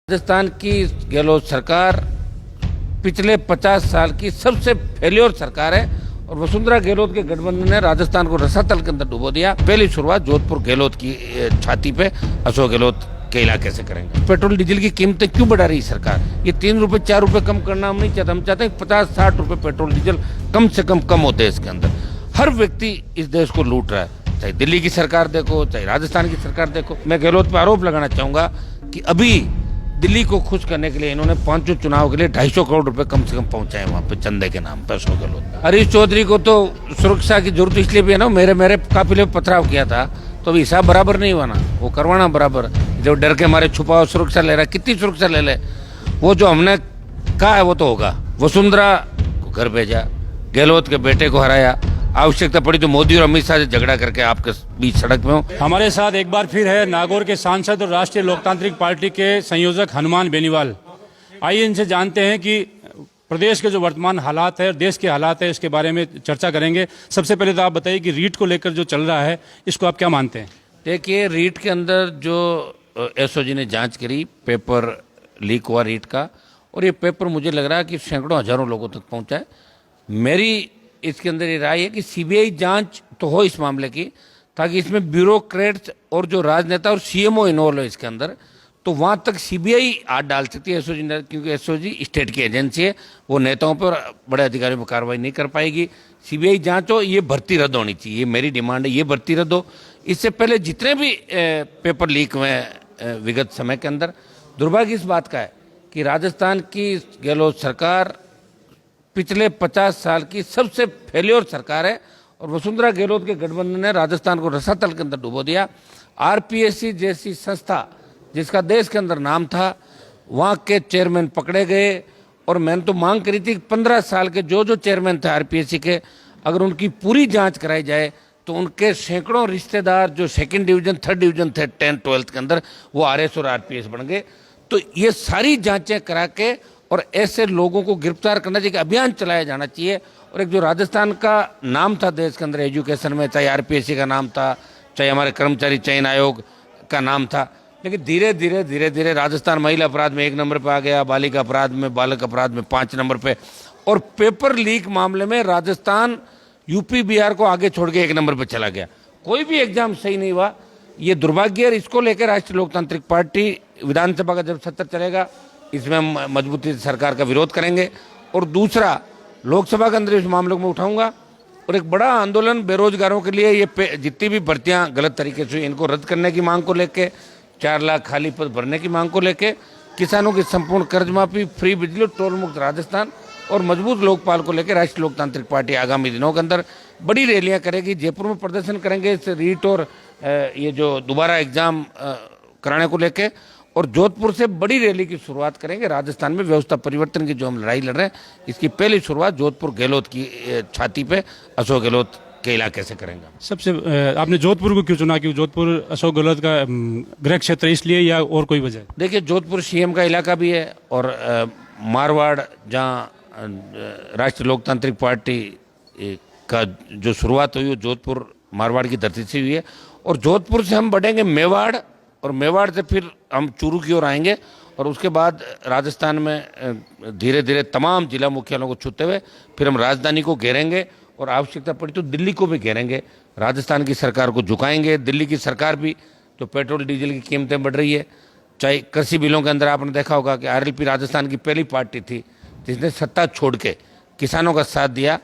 राजस्थान की गहलोत सरकार पिछले 50 साल की सबसे फेल्योर सरकार है और वसुंधरा गहलोत के गठबंधन ने राजस्थान को रसातल के अंदर डुबो दिया। पहली शुरुआत जोधपुर गहलोत की छाती पे अशोक गहलोत के इलाके से करेंगे। पेट्रोल डीजल की कीमतें क्यों बढ़ा रही सरकार? ये 3 रुपए 4 रुपए कम करना हम नहीं चाहते। हम चाहते हैं 50-60 रुपए पेट्रोल डीजल कम से कम हो देश के अंदर। हर व्यक्ति इस देश को लूट रहा है, चाहे दिल्ली की सरकार देखो, चाहे राजस्थान की सरकार देखो। मैं गहलोत पर आरोप लगाना चाहूंगा कि अभी दिल्ली को खुश करने के लिए इन्होंने 5 चुनाव के लिए 250 करोड़ रुपए कम से कम पहुंचाए वहां पे चंदे के नाम पर अशोक गहलोत। हरीश चौधरी को तो सुरक्षा की जरूरत इसलिए भी है ना, मेरे काफिले में पथराव किया था तो अभी हिसाब बराबर नहीं हुआ ना, वो करवाना बराबर। जो डर के मारे छुपाओ सुरक्षा ले रहा है, कितनी सुरक्षा ले ले, वो जो हमने कहा है वो तो होगा। वसुंधरा को घर भेजा, गहलोत के बेटे को हराया, आवश्यकता पड़ी तो मोदी और अमित शाह से झगड़ा करके आपके बीच सड़क में हो। हमारे साथ एक बार फिर है नागौर के सांसद और राष्ट्रीय लोकतांत्रिक पार्टी के संयोजक हनुमान बेनीवाल। आइए इनसे जानते हैं कि प्रदेश के जो वर्तमान हालात है और देश के हालात है इसके बारे में चर्चा करेंगे। सबसे पहले तो आप बताइए कि रीट को लेकर जो चल रहा है इसको आप क्या मानते हैं? देखिए, रीट के अंदर जो एसओजी ने जांच करी, पेपर लीक हुआ रीट का, और ये पेपर मुझे लग रहा है कि सैकड़ों हजारों लोगों तक पहुंचा है। मेरी इसके अंदर ये राय है कि सीबीआई जांच तो हो इस मामले की, ताकि इसमें ब्यूरोक्रेट्स और जो राजनेता और सीएमओ इन्वॉल्व है इसके अंदर, तो वहां तक सीबीआई हाथ डाल सकती है एसओजी, क्योंकि एसओजी स्टेट की एजेंसी है, वो नेताओं पर बड़े अधिकारियों पर कार्रवाई नहीं कर पाएगी। सीबीआई जांच हो, ये भर्ती रद्द होनी चाहिए, मेरी डिमांड है, ये भर्ती रद्द हो। इससे पहले जितने भी पेपर लीक हुए विगत समय के अंदर, दुर्भाग्य इस बात का है कि राजस्थान की गहलोत सरकार पिछले 50 साल की सबसे फेल्योर सरकार है और वसुंधरा गहलोत के गठबंधन ने राजस्थान को रसातल के अंदर डुबो दिया। आरपीएससी जैसी संस्था जिसका देश के अंदर नाम था, वहां के चेयरमैन पकड़े गए और मैंने तो मांग करी थी कि 15 साल के जो चेयरमैन थे आरपीएससी के, अगर उनकी पूरी जांच कराई जाए तो उनके सैकड़ों रिश्तेदार जो 2nd डिवीजन 3rd डिवीजन थे 10th 12th के अंदर, वो आरएस और आरपीएस बन गए। तो ये सारी जांचें करा के और ऐसे लोगों को गिरफ्तार करना चाहिए, अभियान चलाया जाना चाहिए। और एक जो राजस्थान का नाम था देश के अंदर एजुकेशन में, चाहे आरपीएससी का नाम था, चाहे हमारे कर्मचारी चयन आयोग का नाम था, लेकिन धीरे धीरे राजस्थान महिला अपराध में 1 नंबर पे आ गया, बालिका अपराध में, बालक अपराध में 5 नंबर पे, और पेपर लीक मामले में राजस्थान यूपी बिहार को आगे छोड़ के 1 नंबर पे चला गया। कोई भी एग्जाम सही नहीं हुआ, ये दुर्भाग्य है। इसको लेकर राष्ट्रीय लोकतांत्रिक पार्टी विधानसभा का जब सत्र चलेगा, इसमें हम मजबूती से सरकार का विरोध करेंगे। और दूसरा, लोकसभा के अंदर इस मामले को मैं उठाऊंगा और एक बड़ा आंदोलन बेरोजगारों के लिए, ये जितनी भी भर्तियां गलत तरीके से इनको रद्द करने की मांग को लेके, 4 लाख खाली पद भरने की मांग को लेके, किसानों की संपूर्ण कर्ज माफी, फ्री बिजली, टोल मुक्त राजस्थान और मजबूत लोकपाल को लेकर राष्ट्रीय लोकतांत्रिक पार्टी आगामी दिनों के अंदर बड़ी रैलियां करेगी। जयपुर में प्रदर्शन करेंगे इस रीट और ये जो दोबारा एग्जाम कराने को लेके, और जोधपुर से बड़ी रैली की शुरुआत करेंगे। राजस्थान में व्यवस्था परिवर्तन की जो हम लड़ाई लड़ रहे हैं, इसकी पहली शुरुआत जोधपुर गहलोत की छाती पे अशोक गहलोत के इलाके से करेंगे। सबसे आपने जोधपुर को क्यों चुना? क्यों जोधपुर अशोक गहलोत का गृह क्षेत्र इसलिए या और कोई वजह? देखिए, जोधपुर सीएम का इलाका भी है और मारवाड़, जहाँ राष्ट्रीय लोकतांत्रिक पार्टी का जो शुरुआत हुई वो जोधपुर मारवाड़ की धरती से हुई है, और जोधपुर से हम बढ़ेंगे मेवाड़, और मेवाड़ से फिर हम चूरू की ओर आएंगे, और उसके बाद राजस्थान में धीरे धीरे तमाम जिला मुख्यालयों को छूते हुए फिर हम राजधानी को घेरेंगे और आवश्यकता पड़ी तो दिल्ली को भी घेरेंगे। राजस्थान की सरकार को झुकाएंगे। दिल्ली की सरकार भी, जो पेट्रोल डीजल की कीमतें बढ़ रही है, चाहे कृषि बिलों के अंदर आपने देखा होगा कि आरएलपी राजस्थान की पहली पार्टी थी जिसने सत्ता छोड़ के किसानों का साथ दिया।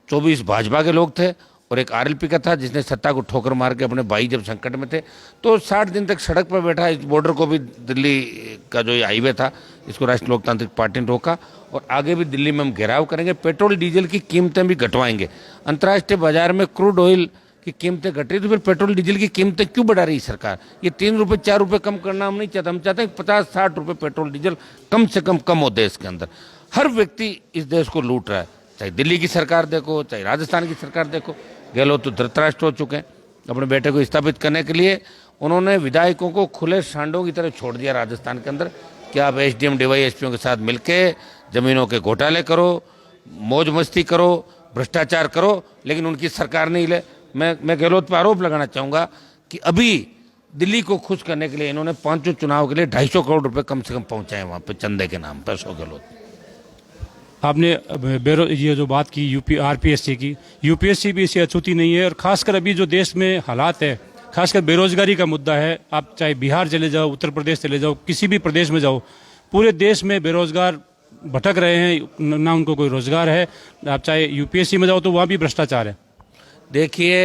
24 भाजपा के लोग थे और एक आरएलपी का था जिसने सत्ता को ठोकर मार के अपने भाई जब संकट में थे तो 60 दिन तक सड़क पर बैठा। इस बॉर्डर को भी, दिल्ली का जो ये हाईवे था, इसको राष्ट्रीय लोकतांत्रिक पार्टी ने रोका, और आगे भी दिल्ली में हम घेराव करेंगे। पेट्रोल डीजल की कीमतें भी घटवाएंगे। अंतर्राष्ट्रीय बाजार में क्रूड ऑयल की कीमतें घट रही, तो फिर पेट्रोल डीजल की कीमतें क्यों बढ़ा रही सरकार? ये 3 रुपए 4 रुपए कम करना हम नहीं चाहते। हम चाहते हैं 50-60 रुपए पेट्रोल डीजल कम से कम हो देश के अंदर। हर व्यक्ति इस देश को लूट रहा है, चाहे दिल्ली की सरकार देखो, चाहे राजस्थान की सरकार देखो। गहलोत तो धृतराष्ट्र हो चुके हैं। अपने बेटे को स्थापित करने के लिए उन्होंने विधायकों को खुले सांडों की तरह छोड़ दिया राजस्थान के अंदर कि आप एसडीएम डीवाईएसपीओ के साथ मिलके जमीनों के घोटाले करो, मौज मस्ती करो, भ्रष्टाचार करो, लेकिन उनकी सरकार नहीं ले। मैं गहलोत पर आरोप लगाना चाहूँगा कि अभी दिल्ली को खुश करने के लिए इन्होंने पांचों चुनाव के लिए 250 करोड़ रुपए कम से कम पहुंचाए वहां पे चंदे के नाम पर। अशोक गहलोत आपने ये जो बात की आरपीएससी की, यूपीएससी भी इसे अछूती नहीं है। और खासकर अभी जो देश में हालात है, खासकर बेरोजगारी का मुद्दा है, आप चाहे बिहार चले जाओ, उत्तर प्रदेश चले जाओ, किसी भी प्रदेश में जाओ, पूरे देश में बेरोजगार भटक रहे हैं, ना उनको कोई रोजगार है। आप चाहे यूपीएससी में जाओ तो वहाँ भी भ्रष्टाचार है। देखिए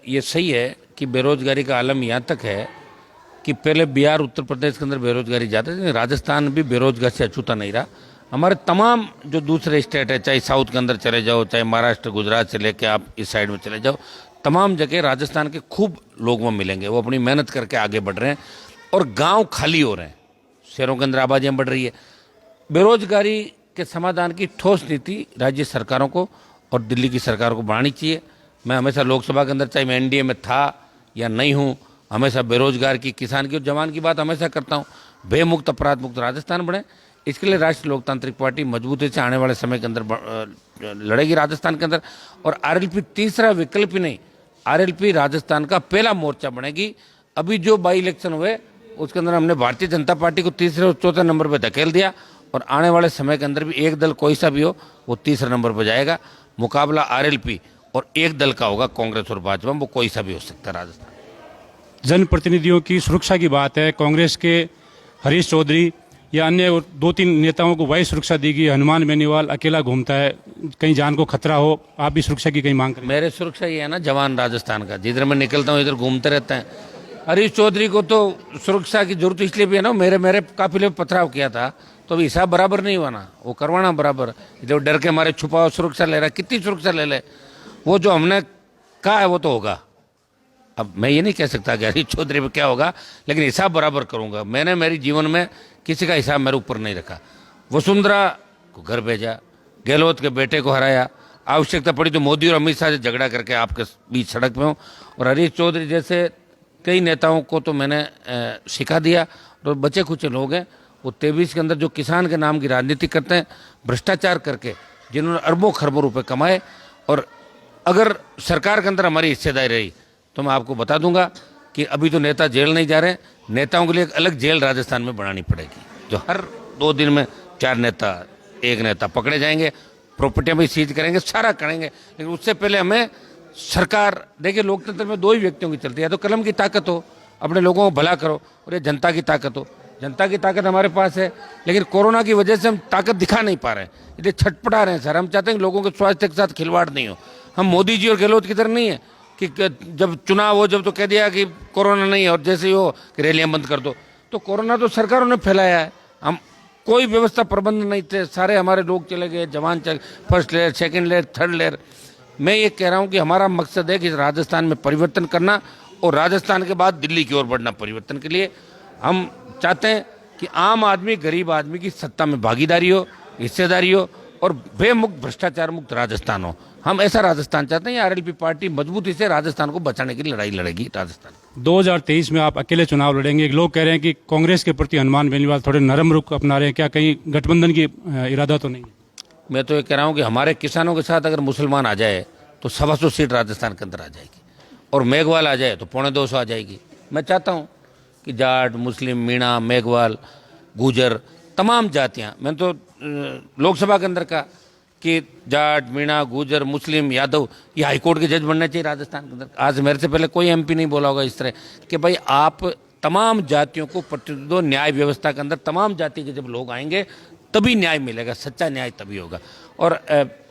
ये सही है कि बेरोजगारी का आलम यहाँ तक है कि पहले बिहार उत्तर प्रदेश के अंदर बेरोजगारी ज़्यादा थी, राजस्थान भी बेरोजगार से अछूता नहीं रहा। हमारे तमाम जो दूसरे स्टेट है, चाहे साउथ के अंदर चले जाओ, चाहे महाराष्ट्र गुजरात से लेके आप इस साइड में चले जाओ, तमाम जगह राजस्थान के खूब लोग वहाँ मिलेंगे। वो अपनी मेहनत करके आगे बढ़ रहे हैं और गांव खाली हो रहे हैं, शहरों के अंदर आबादियाँ बढ़ रही है। बेरोजगारी के समाधान की ठोस नीति राज्य सरकारों को और दिल्ली की सरकार को बनानी चाहिए। मैं हमेशा लोकसभा के अंदर, चाहे मैं एनडीए में था या नहीं हूँ, हमेशा बेरोजगार की, किसान की और जवान की बात हमेशा करता हूँ। भयमुक्त अपराध मुक्त राजस्थान बने, इसके लिए राष्ट्रीय लोकतांत्रिक पार्टी मजबूती से आने वाले समय के अंदर लड़ेगी राजस्थान के अंदर। और आरएलपी तीसरा विकल्प ही नहीं, आरएलपी राजस्थान का पहला मोर्चा बनेगी। अभी जो बाई इलेक्शन हुए उसके अंदर हमने भारतीय जनता पार्टी को तीसरे और चौथे नंबर पर धकेल दिया और आने वाले समय के अंदर भी एक दल कोई सा भी हो वो तीसरे नंबर पर जाएगा। मुकाबला आरएलपी और एक दल का होगा, कांग्रेस और भाजपा, वो कोई सा भी हो सकता है राजस्थान। जनप्रतिनिधियों की सुरक्षा की बात है, कांग्रेस के हरीश चौधरी या अन्य 2-3 नेताओं को वही सुरक्षा दी गई। हनुमान बेनीवाल अकेला घूमता है, कहीं जान को खतरा हो, आप भी सुरक्षा की कहीं मांग करें? मेरे सुरक्षा ये है ना, जवान राजस्थान का, जिधर मैं निकलता हूँ इधर घूमते रहते हैं। हरीश चौधरी को तो सुरक्षा की जरूरत इसलिए भी है ना, मेरे काफिले में पथराव किया था तो अभी हिसाब बराबर नहीं हुआ ना, वो करवाना बराबर। जो डर के मारे छुपाओ सुरक्षा ले रहा है, कितनी सुरक्षा ले ले, वो जो हमने कहा है वो तो होगा। अब मैं ये नहीं कह सकता कि हरीश चौधरी पे क्या होगा, लेकिन हिसाब बराबर करूंगा। मैंने मेरी जीवन में किसी का हिसाब मेरे ऊपर नहीं रखा। वसुंधरा को घर भेजा, गहलोत के बेटे को हराया, आवश्यकता पड़ी तो मोदी और अमित शाह से झगड़ा करके आपके बीच सड़क में हूँ। और हरीश चौधरी जैसे कई नेताओं को तो मैंने सिखा दिया। और बचे कुछ लोग हैं वो 23 के अंदर जो किसान के नाम की राजनीति करते हैं, भ्रष्टाचार करके, जिन्होंने अरबों खरबों रुपए कमाए। और अगर सरकार के अंदर हमारी हिस्सेदारी रही तो मैं आपको बता दूंगा कि अभी तो नेता जेल नहीं जा रहे, नेताओं के लिए एक अलग जेल राजस्थान में बनानी पड़ेगी, जो हर 2 दिन में 4 नेता, 1 नेता पकड़े जाएंगे, प्रॉपर्टियां भी सीज करेंगे, सारा करेंगे। लेकिन उससे पहले हमें सरकार, देखिए लोकतंत्र में 2 ही व्यक्तियों की चलती है, तो कलम की ताकत हो, अपने लोगों को भला करो, और ये जनता की ताकत हो। जनता की ताकत हमारे पास है, लेकिन कोरोना की वजह से हम ताकत दिखा नहीं पा रहे हैं, इसलिए छटपटा रहे हैं सर। हम चाहते हैं कि लोगों के स्वास्थ्य के साथ खिलवाड़ नहीं हो। हम मोदी जी और गहलोत की तरह नहीं है कि जब चुनाव हो जब तो कह दिया कि कोरोना नहीं है, और जैसे ही हो कि रैलियां बंद कर दो। तो कोरोना तो सरकारों ने फैलाया है, हम कोई व्यवस्था प्रबंध नहीं थे, सारे हमारे लोग चले गए, जवान चल, first layer, second layer, third layer. मैं ये कह रहा हूँ कि हमारा मकसद है कि राजस्थान में परिवर्तन करना, और राजस्थान के बाद दिल्ली की ओर बढ़ना परिवर्तन के लिए। हम चाहते हैं कि आम आदमी, गरीब आदमी की सत्ता में भागीदारी हो, हिस्सेदारी हो, और बेमुक्त भ्रष्टाचार मुक्त राजस्थान हो। हम ऐसा राजस्थान चाहते हैं। आरएलपी पार्टी मजबूती से राजस्थान को बचाने की लड़ाई लड़ेगी। राजस्थान 2023 में आप अकेले चुनाव लड़ेंगे। लोग कह रहे हैं कि कांग्रेस के प्रति हनुमान बेनीवाल थोड़े नरम रुख अपना रहे हैं, क्या कहीं गठबंधन की इरादा तो नहीं है? मैं तो ये कह रहा हूँ कि हमारे किसानों के साथ अगर मुसलमान आ जाए तो 125 सीट राजस्थान के अंदर आ जाएगी, और मेघवाल आ जाए तो 250 आ जाएगी। मैं चाहता हूँ कि जाट, मुस्लिम, मीणा, मेघवाल, गुजर, तमाम जातियाँ, मैंने तो लोकसभा के अंदर कहा कि जाट, मीणा, गुजर, मुस्लिम, यादव, ये हाईकोर्ट के जज बनने चाहिए राजस्थान के अंदर। आज मेरे से पहले कोई एमपी नहीं बोला होगा इस तरह कि भाई आप तमाम जातियों को प्रतिनिधित्व दो। न्याय व्यवस्था के अंदर तमाम जाति के जब लोग आएंगे तभी न्याय मिलेगा, सच्चा न्याय तभी होगा। और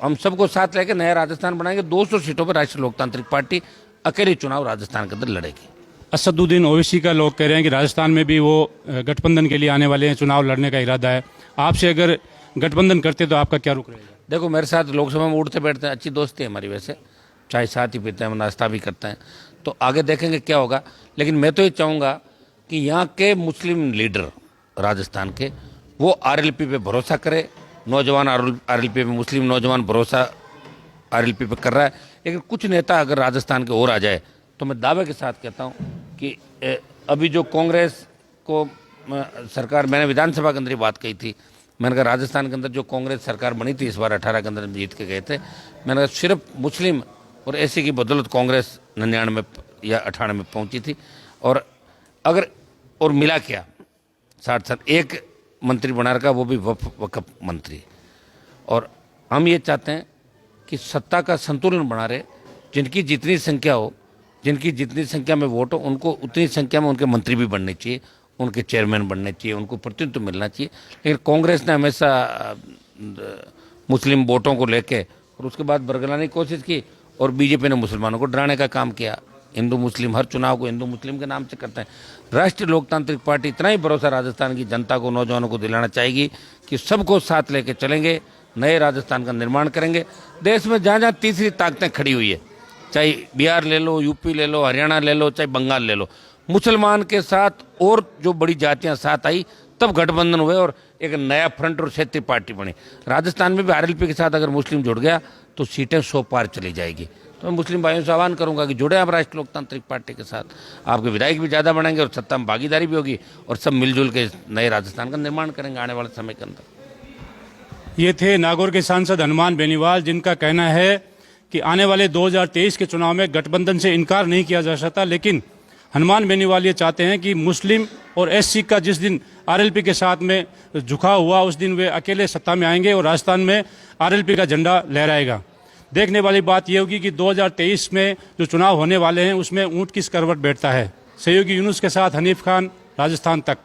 हम सबको साथ लेकर नया राजस्थान बनाएंगे। 200 सीटों पर राष्ट्रीय लोकतांत्रिक पार्टी अकेले चुनाव राजस्थान के अंदर लड़ेगी। असदुद्दीन ओवैसी का लोग कह रहे हैं कि राजस्थान में भी वो गठबंधन के लिए आने वाले हैं, चुनाव लड़ने का इरादा है। आपसे अगर गठबंधन करते तो आपका क्या रुख रहेगा? देखो, मेरे साथ लोकसभा में उठते बैठते हैं, अच्छी दोस्ती है हमारी, वैसे चाय साथ ही पीते हैं, नाश्ता भी करते हैं, तो आगे देखेंगे क्या होगा। लेकिन मैं तो ये चाहूँगा कि यहाँ के मुस्लिम लीडर राजस्थान के वो आरएलपी पे भरोसा करे। नौजवान आरएलपी पे, मुस्लिम नौजवान भरोसा आरएलपी पे कर रहा है। लेकिन कुछ नेता अगर राजस्थान के और आ जाए तो मैं दावे के साथ कहता हूँ कि अभी जो कांग्रेस को सरकार, मैंने विधानसभा के अंदर ही बात कही थी, मैंने कहा राजस्थान के अंदर जो कांग्रेस सरकार बनी थी इस बार 18 के अंदर जीत के गए थे, मैंने कहा सिर्फ मुस्लिम और ऐसी की बदौलत कांग्रेस 99 या 98 में पहुंची थी। और अगर और मिला क्या 60 साल एक मंत्री बना रखा, वो भी वक्फ मंत्री। और हम ये चाहते हैं कि सत्ता का संतुलन बना रहे, जिनकी जितनी संख्या हो, जिनकी जितनी संख्या में वोट हो, उनको उतनी संख्या में उनके मंत्री भी बनने चाहिए, उनके चेयरमैन बनने चाहिए, उनको प्रतिनिधित्व मिलना चाहिए। लेकिन कांग्रेस ने हमेशा मुस्लिम वोटों को लेके और उसके बाद बरगलाने की कोशिश की, और बीजेपी ने मुसलमानों को डराने का काम किया। हिंदू मुस्लिम, हर चुनाव को हिंदू मुस्लिम के नाम से करते हैं। राष्ट्रीय लोकतांत्रिक पार्टी इतना ही भरोसा राजस्थान की जनता को, नौजवानों को दिलाना चाहेगी कि सबको साथ लेके चलेंगे, नए राजस्थान का निर्माण करेंगे। देश में जहाँ जहाँ तीसरी ताकतें खड़ी हुई है, चाहे बिहार ले लो, यूपी ले लो, हरियाणा ले लो, चाहे बंगाल ले लो, मुसलमान के साथ और जो बड़ी जातियां साथ आई, तब गठबंधन हुए और एक नया फ्रंट और क्षेत्रीय पार्टी बनी। राजस्थान में भी आरएलपी के साथ अगर मुस्लिम जुड़ गया तो सीटें 100 पार चली जाएगी। तो मैं मुस्लिम भाइयों से आह्वान करूंगा कि जुड़े आप राष्ट्रीय लोकतांत्रिक पार्टी के साथ, आपके विधायक भी ज़्यादा बढ़ेंगे और सत्ता में भागीदारी भी होगी, और सब मिलजुल के नए राजस्थान का निर्माण करेंगे आने वाले समय के अंदर। ये थे नागौर के सांसद हनुमान बेनीवाल, जिनका कहना है कि आने वाले 2023 के चुनाव में गठबंधन से इनकार नहीं किया जा सकता। लेकिन हनुमान बेनीवाल ये चाहते हैं कि मुस्लिम और एससी का जिस दिन आरएलपी के साथ में झुकाव हुआ, उस दिन वे अकेले सत्ता में आएंगे और राजस्थान में आरएलपी का झंडा लहराएगा। देखने वाली बात यह होगी कि 2023 में जो चुनाव होने वाले हैं उसमें ऊंट किस करवट बैठता है। सहयोगी यूनुस के साथ हनीफ खान, राजस्थान तक।